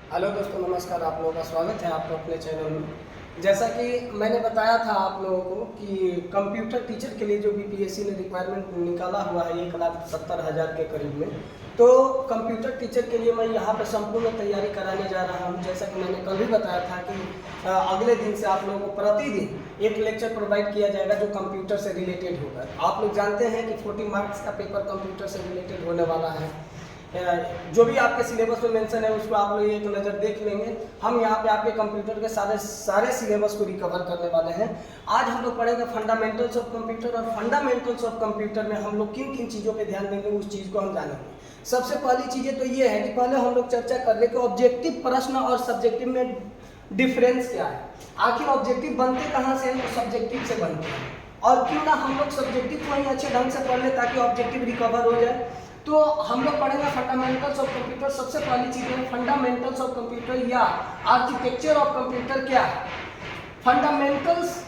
Hello दोस्तों, नमस्कार। आप लोगों का स्वागत है आपको अपने चैनल में। जैसा कि मैंने बताया था आप लोगों को कि कंप्यूटर टीचर के लिए जो बीपीएससी ने रिक्वायरमेंट निकाला हुआ है 1,70,000 के करीब में, तो कंप्यूटर टीचर के लिए मैं यहाँ पर संपूर्ण तैयारी कराने जा रहा हूँ। जैसा कि मैंने कल भी बताया था कि अगले दिन से आप लोगों को प्रतिदिन एक लेक्चर प्रोवाइड किया जाएगा जो कंप्यूटर से रिलेटेड होगा। आप लोग जानते हैं कि 40 मार्क्स का पेपर कंप्यूटर से रिलेटेड होने वाला है। जो भी आपके सिलेबस में मेंशन है उसको आप लोग एक नज़र देख लेंगे। हम यहाँ पे आपके कंप्यूटर के सारे सिलेबस को रिकवर करने वाले हैं। आज हम लोग पढ़ेंगे फंडामेंटल्स ऑफ कंप्यूटर, और फंडामेंटल्स ऑफ कंप्यूटर में हम लोग किन किन चीज़ों पे ध्यान देंगे उस चीज़ को हम जानेंगे। सबसे पहली चीज़ें तो ये है कि पहले हम लोग चर्चा कर ले कि ऑब्जेक्टिव प्रश्न और सब्जेक्टिव में डिफरेंस क्या है। आखिर ऑब्जेक्टिव बनते कहाँ से हैं? तो सब्जेक्टिव से बनते हैं। और क्यों ना हम लोग सब्जेक्टिव को ही अच्छे ढंग से पढ़ ले ताकि ऑब्जेक्टिव रिकवर हो जाए। तो हम लोग पढ़ेंगे फंडामेंटल्स ऑफ कंप्यूटर। सबसे पहली चीज है फंडामेंटल्स ऑफ कंप्यूटर या आर्किटेक्चर ऑफ कंप्यूटर क्या है। फंडामेंटल्स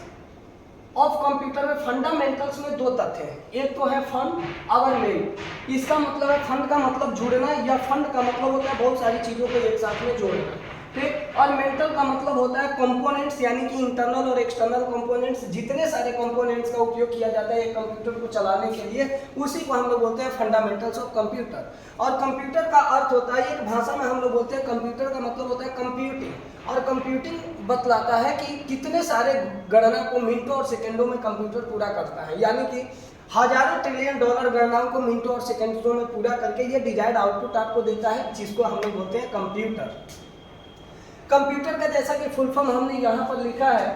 ऑफ कंप्यूटर में फंडामेंटल्स में दो तथ्य हैं। एक तो है फंड और मेन। इसका मतलब है फंड का मतलब जुड़ना, या फंड का मतलब होता है बहुत सारी चीजों को एक साथ में जोड़ना, ठीक। और मेंटल का मतलब होता है कंपोनेंट्स, यानी कि इंटरनल और एक्सटर्नल कंपोनेंट्स। जितने सारे कंपोनेंट्स का उपयोग किया जाता है एक कंप्यूटर को चलाने के लिए, उसी को हम लोग बोलते हैं फंडामेंटल्स ऑफ कंप्यूटर। और कंप्यूटर का अर्थ होता है, एक भाषा में हम लोग बोलते हैं कंप्यूटर का मतलब होता है कंप्यूटिंग। और कंप्यूटिंग बतलाता है कि कितने सारे गणना को मिनटों और सेकेंडों में कंप्यूटर पूरा करता है, यानी कि हजारों ट्रिलियन डॉलर गणनाओं को मिनटों और सेकेंडों में पूरा करके ये डिजायर्ड आउटपुट आपको देता है, जिसको हम लोग बोलते हैं कंप्यूटर। कंप्यूटर का जैसा कि फुल फॉर्म हमने यहाँ पर लिखा है,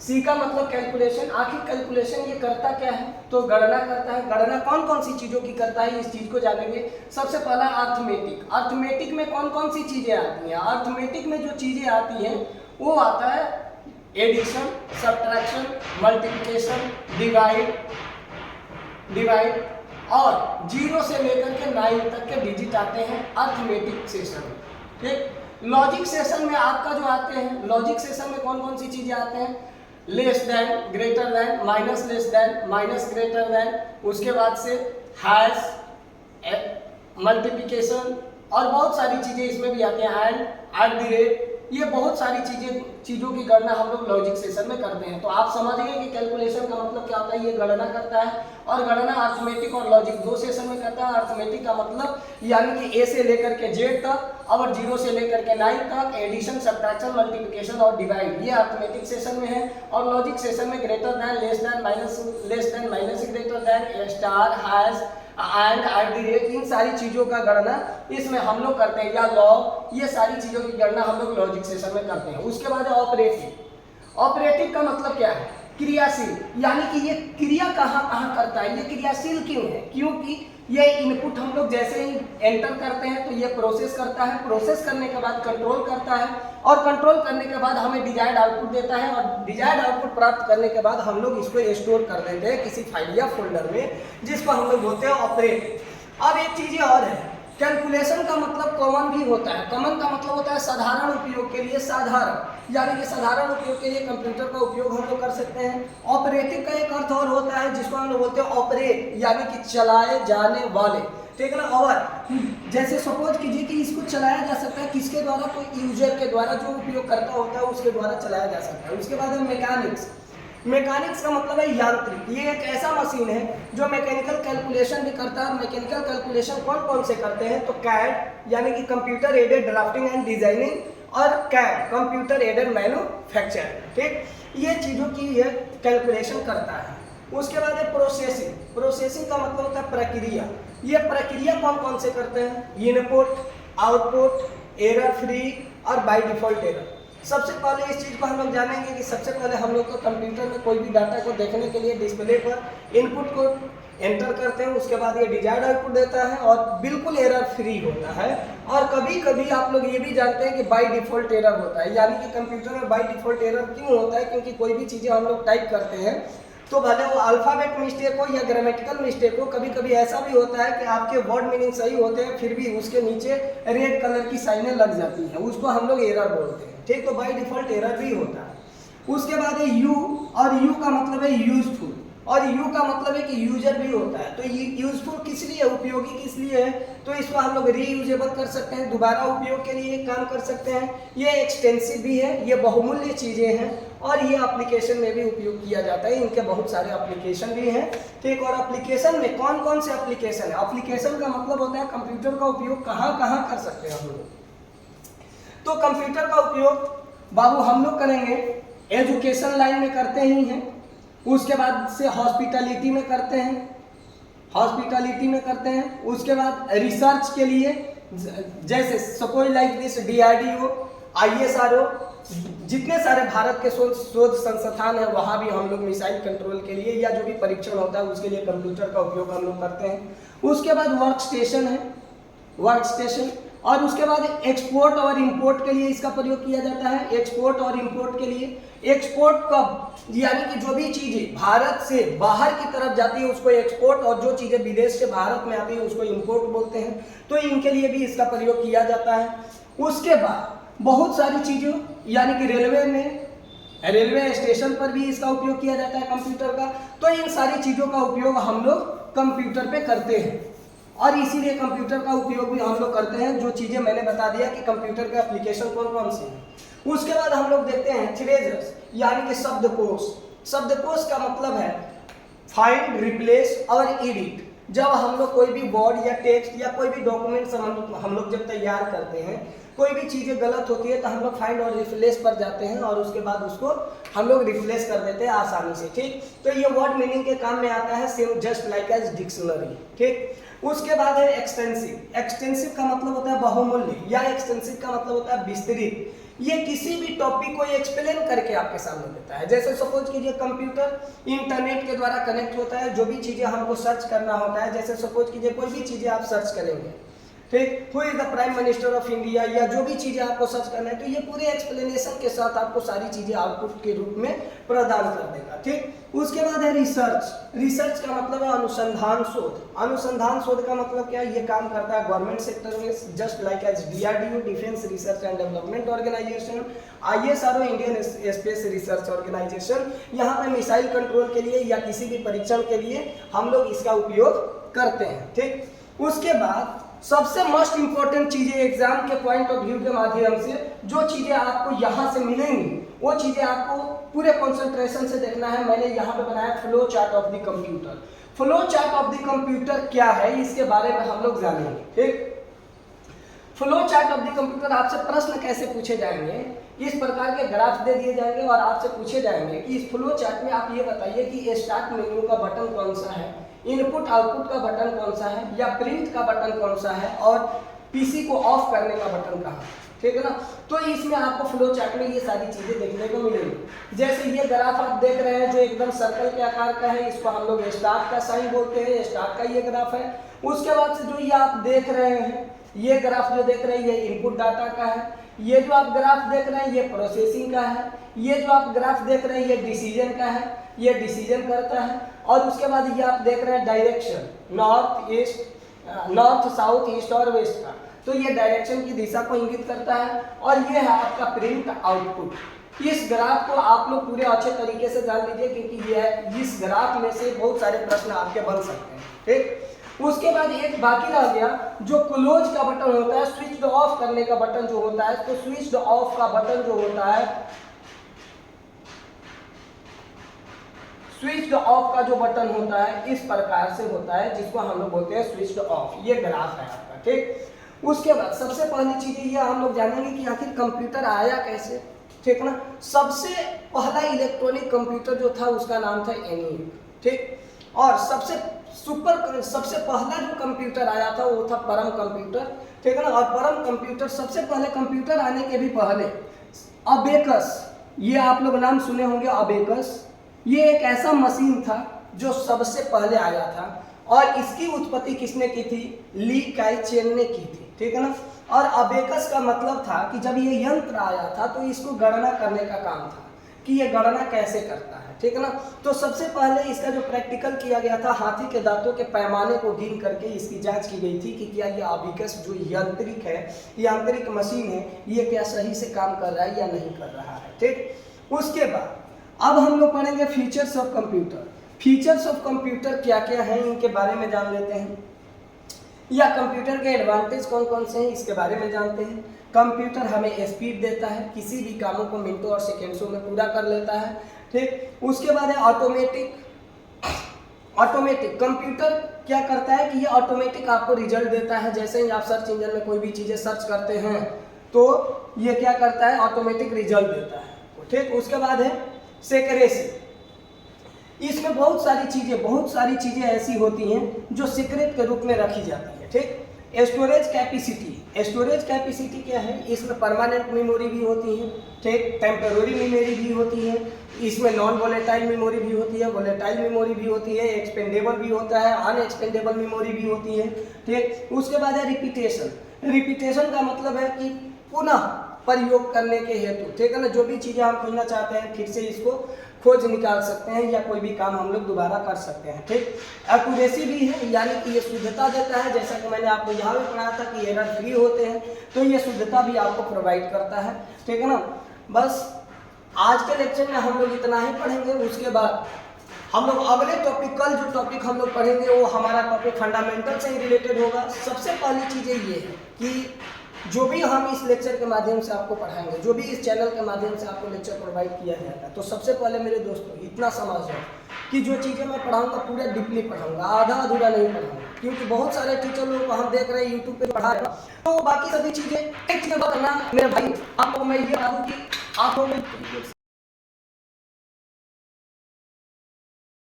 सी का मतलब कैलकुलेशन। आखिर कैलकुलेशन ये करता क्या है? तो गणना करता है। गणना कौन कौन सी चीज़ों की करता है, इस चीज़ को जानेंगे। सबसे पहला अर्थमेटिक। अर्थमेटिक में कौन कौन सी चीज़ें आती हैं? अर्थमेटिक में जो चीज़ें आती हैं वो आता है एडिशन, सब्ट्रैक्शन, मल्टीप्लिकेशन, डिवाइड और 0 से लेकर के 9 तक के डिजिट आते हैं अर्थमेटिक सेशन में, ठीक। लॉजिक सेशन में आपका जो आते हैं, लॉजिक सेशन में कौन कौन सी चीजें आते हैं? Less than, greater than, minus less than, minus greater then, उसके बाद से हैश, मल्टीप्लिकेशन और बहुत सारी चीजें इसमें भी आती हैं, एंड, एट द रेट। ये बहुत सारी चीजों की गणना हम लोग लॉजिक सेशन में करते हैं। तो आप समझ गए कि कैलकुलेशन का मतलब क्या होता है, ये गणना करता है। और गणना अर्थमेटिक और लॉजिक दो सेशन में करता है। अर्थमेटिक का मतलब यानी कि ए से लेकर के जेड तक, और 0 से लेकर के 9 तक, एडिशन, सब्ट्रैक्शन, मल्टीप्लिकेशन और डिवाइड, ये अर्थमेटिक सेशन में है। और लॉजिक सेशन में greater than, less than, minus greater than, star, hash and at the rate, इन सारी चीजों का गणना इसमें हम लोग करते हैं, या लॉग, ये सारी चीजों की गणना हम लोग लॉजिक सेशन में करते हैं। उसके बाद ऑपरेटिव। ऑपरेटिव का मतलब क्या है? क्रियाशील, यानी कि ये क्रिया कहाँ कहाँ करता है, ये क्रियाशील क्यों है? क्योंकि ये इनपुट हम लोग जैसे ही एंटर करते हैं तो ये प्रोसेस करता है, प्रोसेस करने के बाद कंट्रोल करता है, और कंट्रोल करने के बाद हमें डिजायर्ड आउटपुट देता है, और डिजायर्ड आउटपुट प्राप्त करने के बाद हम लोग इसको स्टोर कर देते हैं किसी फाइल या फोल्डर में, जिसको हम लोग बोलते हैं ऑपरेटिव। अब एक चीज और है, कैलकुलेशन का मतलब कॉमन भी होता है। कॉमन का मतलब होता है साधारण उपयोग के लिए, साधारण, यानी कि साधारण उपयोग के लिए कंप्यूटर का उपयोग हम लोग कर सकते हैं। ऑपरेटिव का एक अर्थ और होता है जिसको हम लोग बोलते हैं ऑपरेट, यानी कि चलाए जाने वाले, ठीक है ना। और जैसे सपोज कीजिए कि इसको चलाया जा सकता है किसके द्वारा? कोई यूजर के द्वारा, जो उपयोगकर्ता होता है उसके द्वारा चलाया जा सकता है। उसके बाद है मैकेनिक्स। मैकेनिक्स का मतलब है यांत्रिक। ये एक ऐसा मशीन है जो मैकेनिकल कैलकुलेशन भी करता है। और मैकेनिकल कैलकुलेशन कौन कौन से करते हैं? तो कैड, यानी कि computer aided drafting and designing, और कैड, कंप्यूटर एडेड मैन्युफैक्चरिंग, ठीक। ये चीज़ों की ये कैलकुलेशन करता है। उसके बाद है प्रोसेसिंग। प्रोसेसिंग का मतलब होता है प्रक्रिया। ये प्रक्रिया कौन कौन से करते हैं? इनपुट, आउटपुट, एरर फ्री और बाय डिफॉल्ट एरर। सबसे पहले इस चीज़ को हम लोग जानेंगे कि सबसे पहले हम लोग को कंप्यूटर में कोई भी डाटा को देखने के लिए डिस्प्ले पर इनपुट को एंटर करते हैं, उसके बाद ये डिजायर्ड आउटपुट देता है और बिल्कुल एरर फ्री होता है। और कभी कभी आप लोग ये भी जानते हैं कि बाय डिफॉल्ट एरर होता है, यानी कि कंप्यूटर में बाय डिफॉल्ट एरर क्यों होता है? क्योंकि कोई भी चीज़ें हम लोग टाइप करते हैं तो भले वो अल्फ़ाबेट मिस्टेक हो या ग्रामेटिकल मिस्टेक हो, कभी कभी ऐसा भी होता है कि आपके वर्ड मीनिंग सही होते हैं फिर भी उसके नीचे रेड कलर की साइनें लग जाती हैं, उसको हम लोग एरर बोलते हैं, ठीक। तो बाय डिफॉल्ट एरर भी होता है। उसके बाद है यू, और यू का मतलब है यूजफुल। और यू का मतलब है कि यूजर भी होता है। तो ये यूजफुल किस लिए, उपयोगी किस लिए है, तो इसको हम लोग रीयूजेबल कर सकते हैं, दोबारा उपयोग के लिए काम कर सकते हैं। ये एक्सटेंसिव भी है, ये बहुमूल्य चीज़ें हैं और ये एप्लीकेशन में भी उपयोग किया जाता है। इनके बहुत सारे एप्लीकेशन भी हैं, ठीक। और एप्लीकेशन में कौन कौन से एप्लीकेशन है, एप्लीकेशन का मतलब होता है कंप्यूटर का उपयोग कहाँ कहाँ कर सकते हैं हम लोग। तो कंप्यूटर का उपयोग बाबू हम लोग करेंगे एजुकेशन लाइन में करते ही हैं, उसके बाद से हॉस्पिटलिटी में करते हैं, हॉस्पिटलिटी में करते हैं, उसके बाद रिसर्च के लिए जैसे suppose like this DRDO, ISRO, जितने सारे भारत के शोध संस्थान है वहाँ भी हम लोग मिसाइल कंट्रोल के लिए या जो भी परीक्षण होता है उसके लिए कंप्यूटर का उपयोग हम लोग करते हैं। उसके बाद वर्क स्टेशन है, वर्क स्टेशन, और उसके बाद एक्सपोर्ट और इंपोर्ट के लिए इसका प्रयोग किया जाता है। एक्सपोर्ट और इंपोर्ट के लिए, एक्सपोर्ट कब, यानी कि जो भी चीजें भारत से बाहर की तरफ जाती है उसको एक्सपोर्ट, और जो चीजें विदेश से भारत में आती है उसको इंपोर्ट बोलते हैं। तो इनके लिए भी इसका प्रयोग किया जाता है। उसके बाद बहुत सारी चीजों, यानी कि रेलवे में, रेलवे स्टेशन पर भी इसका उपयोग किया जाता है कंप्यूटर का। तो इन सारी चीजों का उपयोग हम लोग कंप्यूटर पे करते हैं और इसीलिए कंप्यूटर का उपयोग भी हम लोग करते हैं। जो चीजें मैंने बता दिया कि कंप्यूटर के एप्लीकेशन कौन कौन से हैं। उसके बाद हम लोग देखते हैं थ्रेजर्स, यानी कि शब्दकोश। शब्दकोश का मतलब है फाइंड, रिप्लेस और एडिट। जब हम लोग कोई भी वर्ड या टेक्स्ट या कोई भी डॉक्यूमेंट हम लोग जब तैयार करते हैं, कोई भी चीजें गलत होती है तो हम लोग फाइंड और रिप्लेस पर जाते हैं और उसके बाद उसको हम लोग रिप्लेस कर देते हैं आसानी से, ठीक। तो ये वर्ड मीनिंग के काम में आता है, same just like as dictionary, ठीक। उसके बाद है एक्सटेंसिव। एक्सटेंसिव का मतलब होता है बहुमूल्य, या एक्सटेंसिव का मतलब होता है विस्तृत। ये किसी भी टॉपिक को एक्सप्लेन करके आपके सामने देता है। जैसे सपोज कीजिए कंप्यूटर इंटरनेट के द्वारा कनेक्ट होता है, जो भी चीजें हमको सर्च करना होता है, जैसे सपोज कीजिए कोई भी चीजें आप सर्च करेंगे, ठीक, who is the prime minister of India, या जो भी चीजें आपको सर्च करना है, तो ये पूरे एक्सप्लेनेशन के साथ आपको सारी चीजें आउटपुट के रूप में प्रदान कर देगा, ठीक। उसके बाद है रिसर्च। रिसर्च का मतलब है अनुसंधान शोध। अनुसंधान शोध का मतलब क्या है, ये काम करता है गवर्नमेंट सेक्टर में, just like as DRDO, defence research and development organisation, ISRO, Indian space research organisation. यहाँ पे मिसाइल कंट्रोल के लिए या किसी भी परीक्षण के लिए हम लोग इसका उपयोग करते हैं, ठीक। उसके बाद सबसे मोस्ट इंपॉर्टेंट चीजें एग्जाम के पॉइंट ऑफ व्यू के माध्यम से जो चीजें आपको यहाँ से मिलेंगी वो चीजें आपको पूरे कंसंट्रेशन से देखना है। मैंने यहाँ पे बनाया flow chart of the computer. Flow chart of the computer क्या है इसके बारे में हम लोग जानेंगे, ठीक। Flow chart of the computer, आपसे प्रश्न कैसे पूछे जाएंगे, इस प्रकार के ग्राफ दे दिए जाएंगे और आपसे पूछे जाएंगे कि इस फ्लो चार्ट में आप ये बताइए कि स्टार्ट मेन्यू का बटन कौन सा है, इनपुट आउटपुट का बटन कौन सा है, या प्रिंट का बटन कौन सा है, और पीसी को ऑफ करने का बटन कहाँ, ठीक है ना। तो इसमें आपको फ्लो चार्ट में ये सारी चीजें देखने को मिलेंगी। जैसे ये ग्राफ आप देख रहे हैं जो एकदम सर्कल के आकार का है, इसको हम लोग स्टार्ट का साइन बोलते हैं, स्टार्ट का ये ग्राफ है। उसके बाद से जो ये आप देख रहे हैं, ये ग्राफ जो देख रहे हैं ये इनपुट डाटा का है, ये जो आप ग्राफ देख रहे हैं ये प्रोसेसिंग का है, ये जो आप ग्राफ देख रहे हैं ये डिसीजन का है, ये डिसीजन करता है। और उसके बाद ये आप देख रहे हैं direction, north east, north south east और वेस्ट का, तो ये डायरेक्शन की दिशा को इंगित करता है। और ये है आपका प्रिंट आउटपुट। इस ग्राफ को आप लोग पूरे अच्छे तरीके से जान लीजिए क्योंकि ये इस ग्राफ में से बहुत सारे प्रश्न आपके बन सकते हैं, ठीक। उसके बाद एक बाकी रह गया जो क्लोज का बटन होता है, स्विच ऑफ करने का बटन जो होता है। तो स्विच ऑफ का बटन जो होता है, स्विच ऑफ का जो बटन होता है इस प्रकार से होता है, जिसको हम लोग बोलते हैं स्विच ऑफ। ये ग्राफ है आपका, ठीक। उसके बाद सबसे पहली चीज ये हम लोग जानेंगे कि आखिर कंप्यूटर आया कैसे, ठीक ना। सबसे पहला इलेक्ट्रॉनिक कंप्यूटर जो था उसका नाम था ENIAC, ठीक। और सबसे पहला जो कंप्यूटर आया था वो था परम कंप्यूटर, ठीक है ना। और परम कंप्यूटर सबसे पहले कंप्यूटर आने के भी पहले अबेकस, ये आप लोग नाम सुने होंगे अबेकस, ये एक ऐसा मशीन था जो सबसे पहले आया था। और इसकी उत्पत्ति किसने की थी, ली काई चेन ने की थी, ठीक है ना। और अबेकस का मतलब था कि जब ये यंत्र आया था तो इसको गणना करने का काम था कि ये गणना कैसे करता है, ठीक है ना। तो सबसे पहले इसका जो प्रैक्टिकल किया गया था, हाथी के दांतों के पैमाने को गिन करके इसकी जांच की गई थी कि क्या ये अबेकस जो यांत्रिक है, यांत्रिक मशीन है, ये क्या सही से काम कर रहा है या नहीं कर रहा है, ठीक। उसके बाद अब हम लोग पढ़ेंगे features of computer. Features of computer क्या क्या हैं इनके बारे में जान लेते हैं, या कंप्यूटर के एडवांटेज कौन कौन से हैं इसके बारे में जानते हैं। कंप्यूटर हमें स्पीड देता है, किसी भी कामों को मिनटों और सेकेंड्सों में पूरा कर लेता है, ठीक। उसके बाद है ऑटोमेटिक कंप्यूटर क्या करता है कि ये ऑटोमेटिक आपको रिजल्ट देता है। जैसे ही आप सर्च इंजन में कोई भी चीज़ें सर्च करते हैं तो ये क्या करता है, ऑटोमेटिक रिजल्ट देता है, ठीक। उसके बाद है सेक्रेसी, इसमें बहुत सारी चीज़ें ऐसी होती हैं जो सीक्रेट के रूप में रखी जाती है, ठीक। स्टोरेज कैपेसिटी क्या है, इसमें परमानेंट मेमोरी भी होती है, ठीक, टेम्पररी मेमोरी भी होती है, इसमें नॉन वोलेटाइल मेमोरी भी होती है, वोलेटाइल मेमोरी भी होती है, एक्सपेंडेबल भी होता है, अनएक्सपेंडेबल मेमोरी भी होती है, ठीक। उसके बाद है रिपीटेशन का मतलब है कि पुनः प्रयोग करने के हेतु, ठीक है ना, जो भी चीज़ें हम खोजना चाहते हैं फिर से इसको खोज निकाल सकते हैं, या कोई भी काम हम लोग दोबारा कर सकते हैं, ठीक। एक्यूरेसी भी है, यानी कि ये शुद्धता देता है, जैसा कि मैंने आपको यहाँ भी पढ़ाया था कि एरर फ्री होते हैं, तो ये शुद्धता भी आपको प्रोवाइड करता है, ठीक है ना। बस आज के लेक्चर में हम लोग इतना ही पढ़ेंगे। उसके बाद हम लोग अगले टॉपिक, कल जो टॉपिक हम लोग पढ़ेंगे वो हमारा टॉपिक फंडामेंटल से ही रिलेटेड होगा। सबसे पहली चीज़ें ये है कि जो भी हम इस लेक्चर के माध्यम से आपको पढ़ाएंगे, जो भी इस चैनल के माध्यम से आपको लेक्चर प्रोवाइड किया जाएगा, तो सबसे पहले मेरे दोस्तों इतना समझ जाओ कि जो चीज़ें मैं पढ़ाऊंगा पूरा डीपली पढ़ाऊंगा, आधा अधूरा नहीं पढ़ाऊंगा, क्योंकि बहुत सारे टीचर लोगों को हम देख रहे हैं यूट्यूब पे पढ़ा रहे हैं, तो बाकी सभी चीज़ें एक चीज़ करना मेरे भाई, आपको मैं ये बता दूँ कि आपको